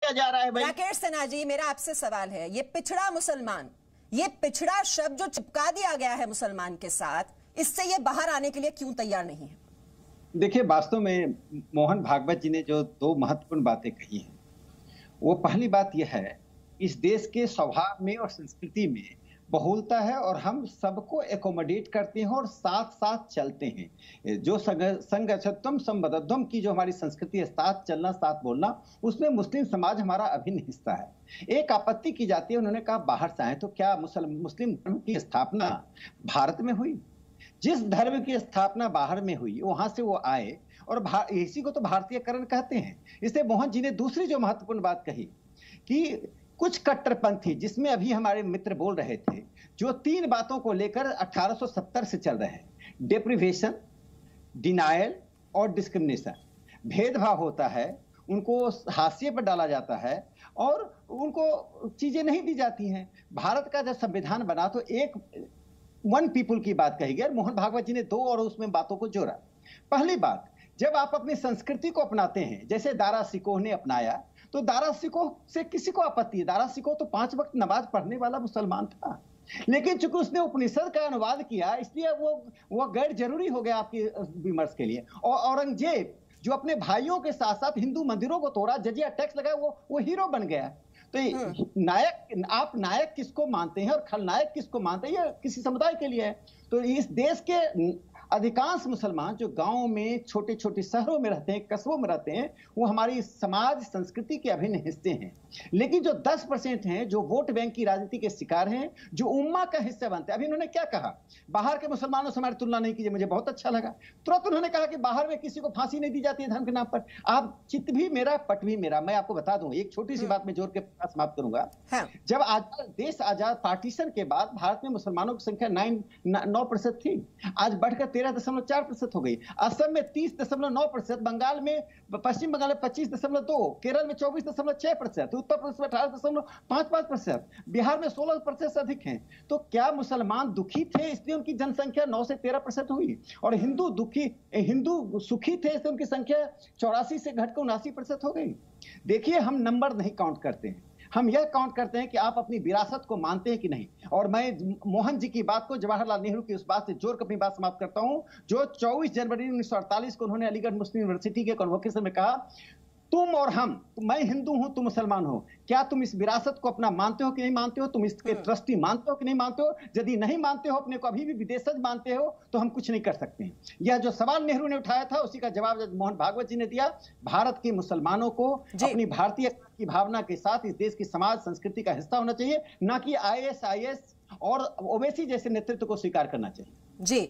किया जा रहा है भाई। राकेश सिन्हा जी, मेरा आपसे सवाल है, ये पिछड़ा मुसलमान, ये पिछड़ा शब्द जो चिपका दिया गया है मुसलमान के साथ, इससे ये बाहर आने के लिए क्यों तैयार नहीं है? देखिए, वास्तव में मोहन भागवत जी ने जो दो महत्वपूर्ण बातें कही हैं, वो पहली बात यह है, इस देश के स्वभाव में और संस्कृति में बहुलता है और हम सबको एकोमोडेट करते हैं और साथ साथ चलते हैं। जो संगच्छत्वम संबद्धम की जो हमारी संस्कृति है, साथ चलना, साथ बोलना, उसमें मुस्लिम समाज हमारा अभिन्न हिस्सा है। एक आपत्ति की जाती है, उन्होंने कहा बाहर से आए, तो क्या मुस्लिम धर्म की स्थापना भारत में हुई? जिस धर्म की स्थापना बाहर में हुई वहां से वो आए, और इसी को तो भारतीयकरण कहते हैं। इसलिए मोहन जी ने दूसरी जो महत्वपूर्ण बात कही कि कुछ कट्टरपंथी, जिसमें अभी हमारे मित्र बोल रहे थे, जो तीन बातों को लेकर 1870 से चल रहे हैं, डेप्रिवेशन, डिनायल और डिस्क्रिमिनेशन। भेदभाव होता है, उनको हाशिए पर डाला जाता है और उनको चीजें नहीं दी जाती हैं। भारत का जब संविधान बना तो एक वन पीपुल की बात कही गई, मोहन भागवत जी ने दो और उसमें बातों को जोड़ा। पहली बात, जब आप अपनी संस्कृति को अपनाते हैं, जैसे दारा सिकोह ने अपनाया, तो दारा सिकोह से किसी को आपत्ति है? दारा सिकोह तो 5 वक्त नमाज पढ़ने वाला मुसलमान था, लेकिन चूंकि उसने उपनिषद का अनुवाद किया, इसलिए वो गैर जरूरी हो गया आपके विमर्श के लिए। और औरंगजेब जो अपने भाइयों के साथ साथ हिंदू मंदिरों को तोड़ा, जजिया टैक्स लगाया, वो हीरो बन गया। तो नायक, आप नायक किसको मानते हैं और खलनायक किसको मानते हैं, ये किसी समुदाय के लिए है। तो इस देश के अधिकांश मुसलमान जो गांव में, छोटे छोटे शहरों में रहते हैं, कस्बों में रहते हैं, वो हमारी समाज संस्कृति के अभिन्न हिस्से हैं। लेकिन जो 10% हैं, जो वोट बैंक की राजनीति के शिकार हैं, जो उम्मा का हिस्सा बनते हैं। अभी उन्होंने क्या कहा, बाहर के मुसलमानों से हमारी तुलना नहीं कीजिए, मुझे बहुत अच्छा लगा। तुरंत उन्होंने कहा कि बाहर में किसी को फांसी नहीं दी जाती है धर्म के नाम पर। आप चित्त भी मेरा, पट भी मेरा। मैं आपको बता दूं, एक छोटी सी बात में जोड़ के समाप्त करूंगा। जब देश आजाद, पार्टीशन के बाद भारत में मुसलमानों की संख्या 9% थी, आज बढ़कर 13.4% हो गई। असम में 30.9%, बंगाल में, पश्चिम बंगाल में 25.2%, केरल में 24.6%, उत्तर प्रदेश में 18.55%, बिहार में 16% से अधिक हैं। तो क्या मुसलमान दुखी थे इसलिए उनकी जनसंख्या 9 से 13% हुई? और हिंदू सुखी थे इसलिए उनकी संख्या 84 से घटकर 79% हो गई? देखिए, हम नंबर नहीं काउंट करते हैं, हम यह काउंट करते हैं कि आप अपनी विरासत को मानते हैं कि नहीं। और मैं मोहन जी की बात को, जवाहरलाल नेहरू की उस बात से जोड़कर अपनी बात समाप्त करता हूं, जो 24 जनवरी 1948 को उन्होंने अलीगढ़ मुस्लिम यूनिवर्सिटी के कन्वोकेशन में कहा, तुम और हम, मैं हिंदू हूं, तुम मुसलमान हो, क्या तुम इस विरासत को अपना मानते हो कि नहीं मानते हो? तुम इसके ट्रस्टी मानते हो कि नहीं मानते हो? यदि नहीं मानते हो, अपने को अभी भी विदेशज मानते हो, तो हम कुछ नहीं कर सकते हैं। यह जो सवाल नेहरू ने उठाया था, उसी का जवाब मोहन भागवत जी ने दिया। भारत के मुसलमानों को अपनी भारतीय की भावना के साथ इस देश की समाज संस्कृति का हिस्सा होना चाहिए, ना कि ISIS और ओवैसी जैसे नेतृत्व को स्वीकार करना चाहिए। जी।